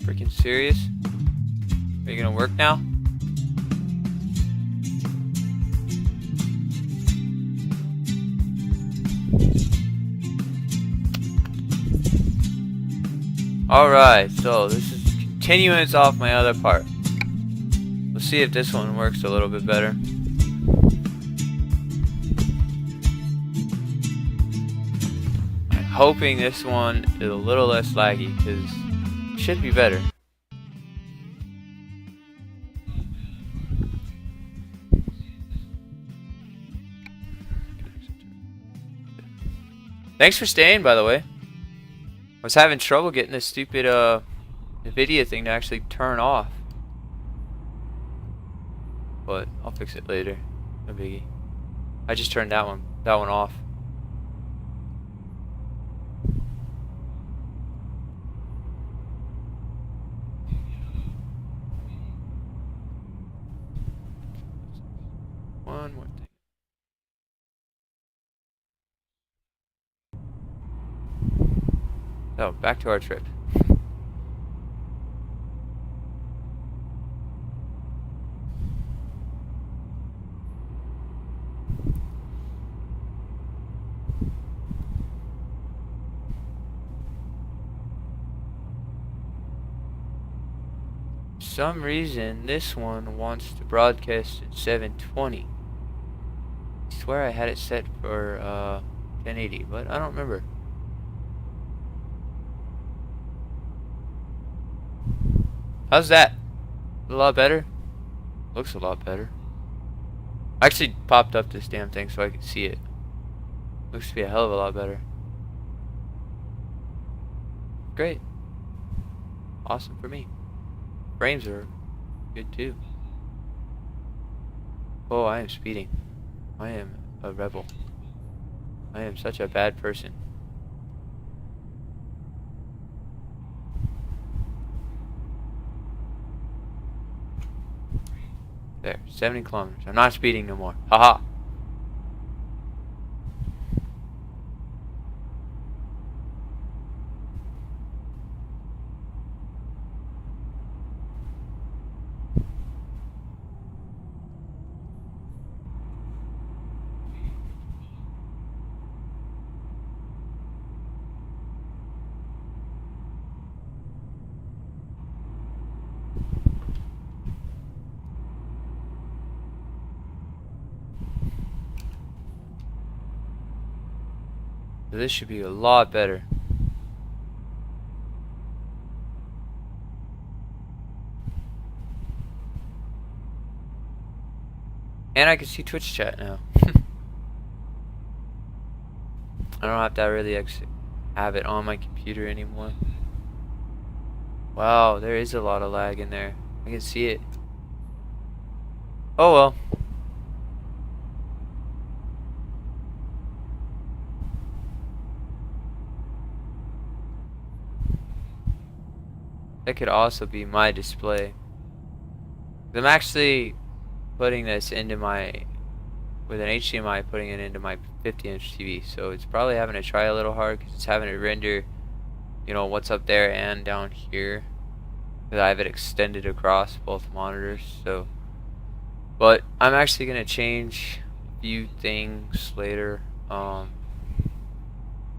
freaking serious? Are you gonna work now? Alright, so this is continuance off my other part. We'll see if this one works a little bit better. I'm hoping this one is a little less laggy, because it should be better. Thanks for staying, by the way. I was having trouble getting this stupid NVIDIA thing to actually turn off. But I'll fix it later. No biggie. I just turned that one off. One more thing. So, back to our trip. For some reason, this one wants to broadcast at 720. I swear I had it set for 1080, but I don't remember. How's that? A lot better? Looks a lot better. I actually popped up this damn thing so I could see it. Looks to be a hell of a lot better. Great. Awesome for me. Frames are good too. Oh, I am speeding. I am a rebel. I am such a bad person. There, 70 kilometers. I'm not speeding no more. Haha. So this should be a lot better. And I can see Twitch chat now. I don't have to really have it on my computer anymore. Wow, there is a lot of lag in there. I can see it. Oh well. That could also be my display. I'm actually putting this into my, with an HDMI, putting it into my 50-inch TV. So it's probably having to try a little hard because it's having to render, you know, what's up there and down here. Because I have it extended across both monitors. So, but I'm actually gonna change a few things later. I'm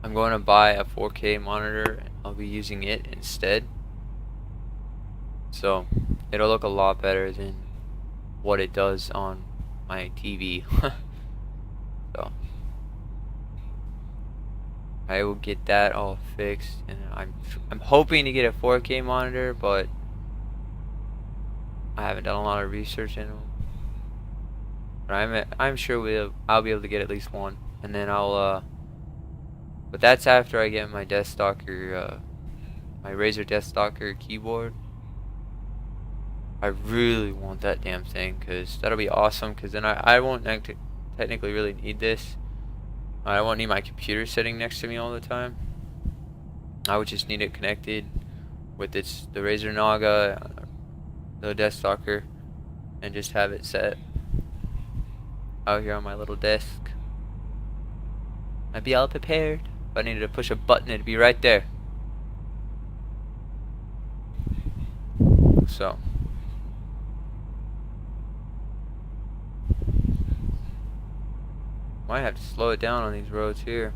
going to buy a 4K monitor and I'll be using it instead. So it'll look a lot better than what it does on my TV. So I will get that all fixed, and I'm hoping to get a 4K monitor, but I haven't done a lot of research in them. But I'm sure I'll be able to get at least one, and then I'll but that's after I get my Deathstalker my Razer Deathstalker keyboard. I really want that damn thing, because that'll be awesome, because then I won't technically really need this. I won't need my computer sitting next to me all the time. I would just need it connected with the Razer Naga, the Deathstalker, and just have it set out here on my little desk. I'd be all prepared. If I needed to push a button, it'd be right there. So might have to slow it down on these roads here.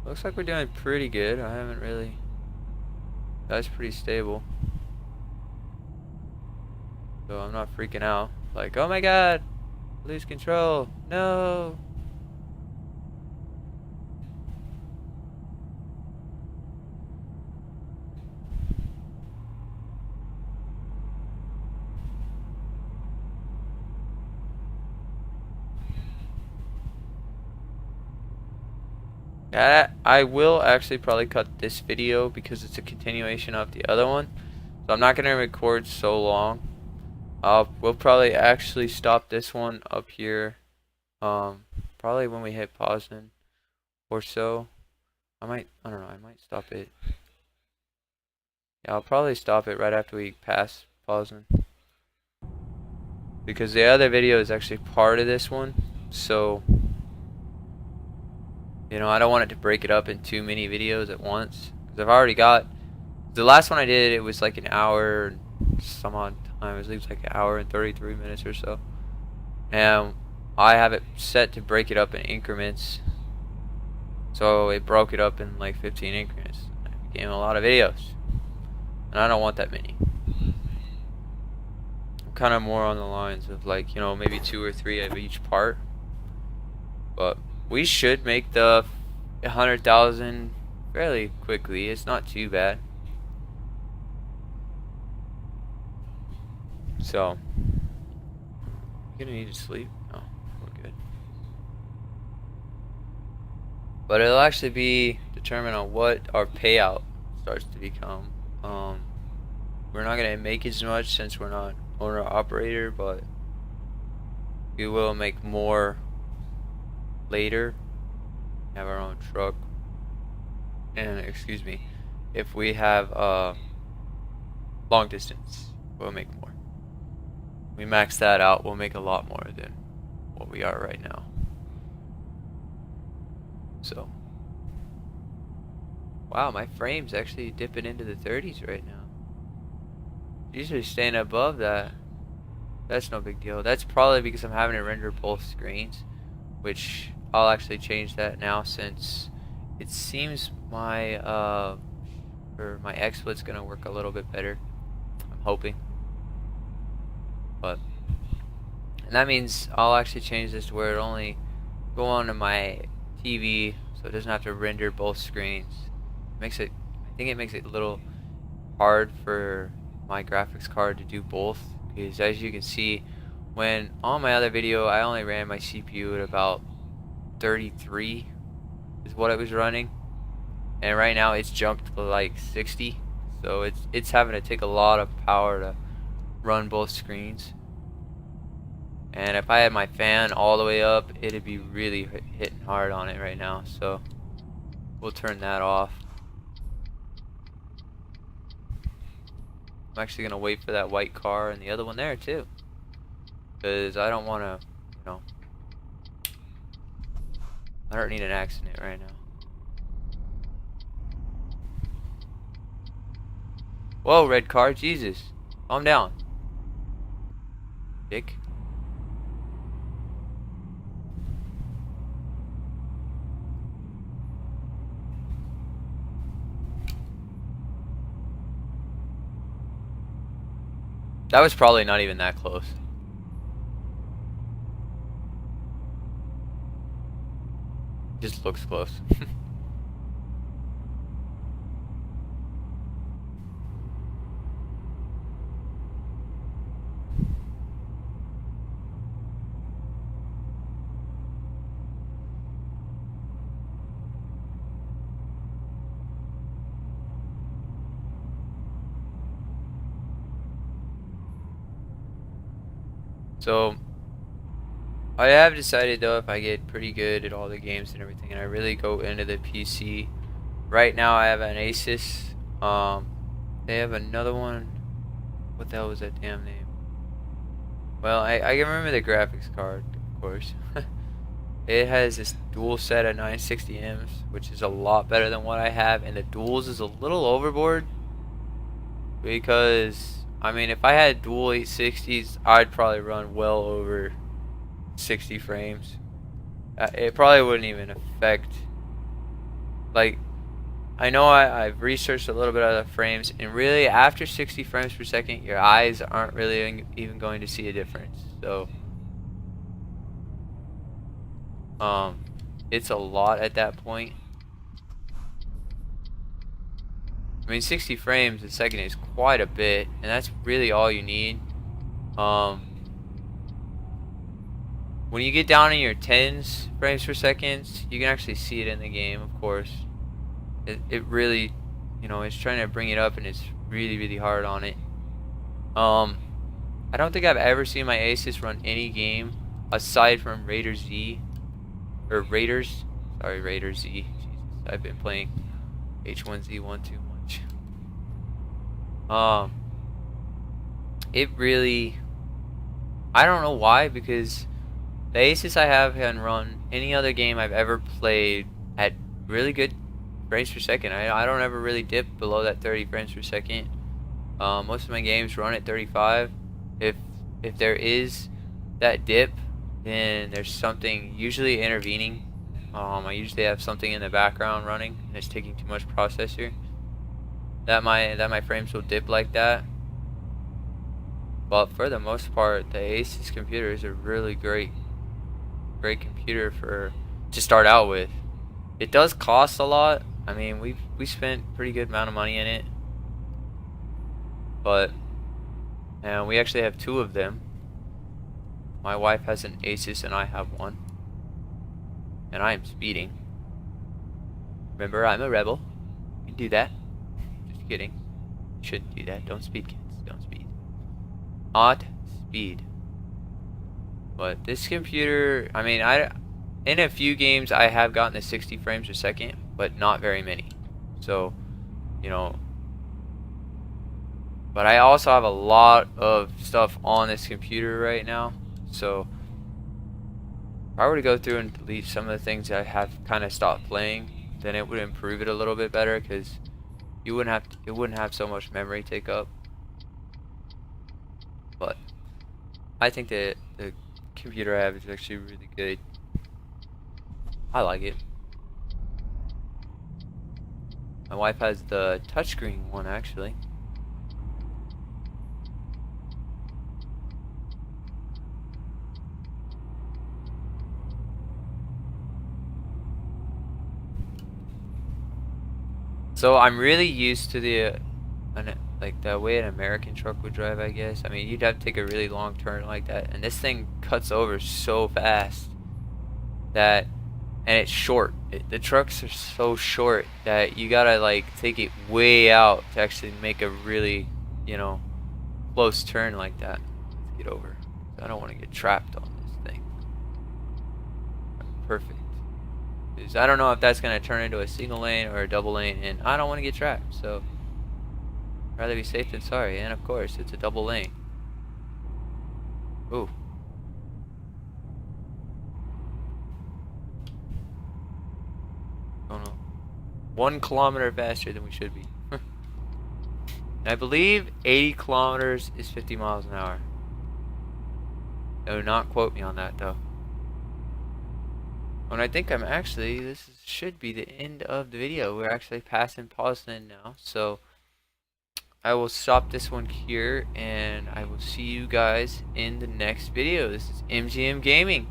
Looks like we're doing pretty good. I haven't really. That's pretty stable. So I'm not freaking out. Like, oh my god, lose control. No. I will actually probably cut this video because it's a continuation of the other one. So I'm not going to record so long. We'll probably actually stop this one up here. Probably when we hit pausing or so. I don't know, I might stop it. Yeah, I'll probably stop it right after we pass pausing. Because the other video is actually part of this one. So, you know, I don't want it to break it up in too many videos at once. Because I've already got... The last one I did, it was like an hour and some odd time. It was like an hour and 33 minutes or so. And I have it set to break it up in increments. So it broke it up in like 15 increments. It became a lot of videos. And I don't want that many. I'm kind of more on the lines of like, you know, maybe 2 or 3 of each part. But we should make the 100,000 fairly quickly. It's not too bad. So, you gonna need to sleep? No, we're good. But it'll actually be determined on what our payout starts to become. We're not gonna make as much since we're not owner operator, but we will make more later. Have our own truck, and excuse me, if we have long distance, we'll make more. We max that out, we'll make a lot more than what we are right now. So, wow, my frame's actually dipping into the 30s right now. Usually staying above that. That's no big deal. That's probably because I'm having to render both screens, which I'll actually change that now since it seems my my XSplit's gonna work a little bit better. I'm hoping. But and that means I'll actually change this to where it only go onto my TV, so it doesn't have to render both screens. I think it makes it a little hard for my graphics card to do both, because as you can see, when on my other video I only ran my CPU at about 33 is what it was running, and right now it's jumped to like 60, so it's having to take a lot of power to run both screens. And if I had my fan all the way up, it'd be really hitting hard on it right now, so we'll turn that off. I'm actually gonna wait for that white car and the other one there too, because I don't want to, you know, I don't need an accident right now. Whoa, red car, Jesus, calm down, dick. That was probably not even that close. Just looks close. So I have decided though, if I get pretty good at all the games and everything, and I really go into the PC. Right now I have an Asus. They have another one. What the hell was that damn name? Well, I can remember the graphics card, of course. It has this dual set of 960Ms, which is a lot better than what I have, and the duals is a little overboard. because I mean, if I had dual 860s, I'd probably run well over 60 frames. It probably wouldn't even affect. Like, I know I've researched a little bit of the frames, and really, after 60 frames per second, your eyes aren't really even going to see a difference. So, it's a lot at that point. I mean, 60 frames a second is quite a bit, and that's really all you need. When you get down in your 10s frames per second, you can actually see it in the game, of course. It really, you know, it's trying to bring it up, and it's really, really hard on it. I don't think I've ever seen my Asus run any game aside from Raider Z, or Raiders. Sorry, Raider Z. Jesus, I've been playing H1Z1 too much. It really, I don't know why, because the Asus I have can run any other game I've ever played at really good frames per second. I don't ever really dip below that 30 frames per second. Most of my games run at 35. If there is that dip, then there's something usually intervening. I usually have something in the background running, and it's taking too much processor. That my frames will dip like that. But for the most part, the Asus computer is a really great computer to start out with. It does cost a lot. I mean, we spent a pretty good amount of money in it, but and we actually have two of them. My wife has an Asus and I have one, and I am speeding. Remember, I'm a rebel. You can do that. Just kidding. You shouldn't do that. Don't speed, kids. Don't speed. Not speed. But this computer, I mean, in a few games I have gotten to 60 frames per second, but not very many. So, you know, but I also have a lot of stuff on this computer right now. So, if I were to go through and delete some of the things that I have kind of stopped playing, then it would improve it a little bit better, because it wouldn't have so much memory take up. But I think that the computer I have is actually really good. I like it. My wife has the touchscreen one, actually. So I'm really used to the like the way an American truck would drive, I guess. I mean, you'd have to take a really long turn like that, and this thing cuts over so fast that, and it's short. The trucks are so short that you gotta like take it way out to actually make a really, you know, close turn like that. Let's get over. I don't want to get trapped on this thing. Perfect. Because I don't know if that's gonna turn into a single lane or a double lane, and I don't want to get trapped. So rather be safe than sorry. And of course, it's a double lane. Ooh. Oh no. 1 kilometer faster than we should be. And I believe 80 kilometers is 50 miles an hour. Do not quote me on that though. And I think I'm actually, should be the end of the video. We're actually passing Poznan now. So I will stop this one here, and I will see you guys in the next video. This is MGM Gaming.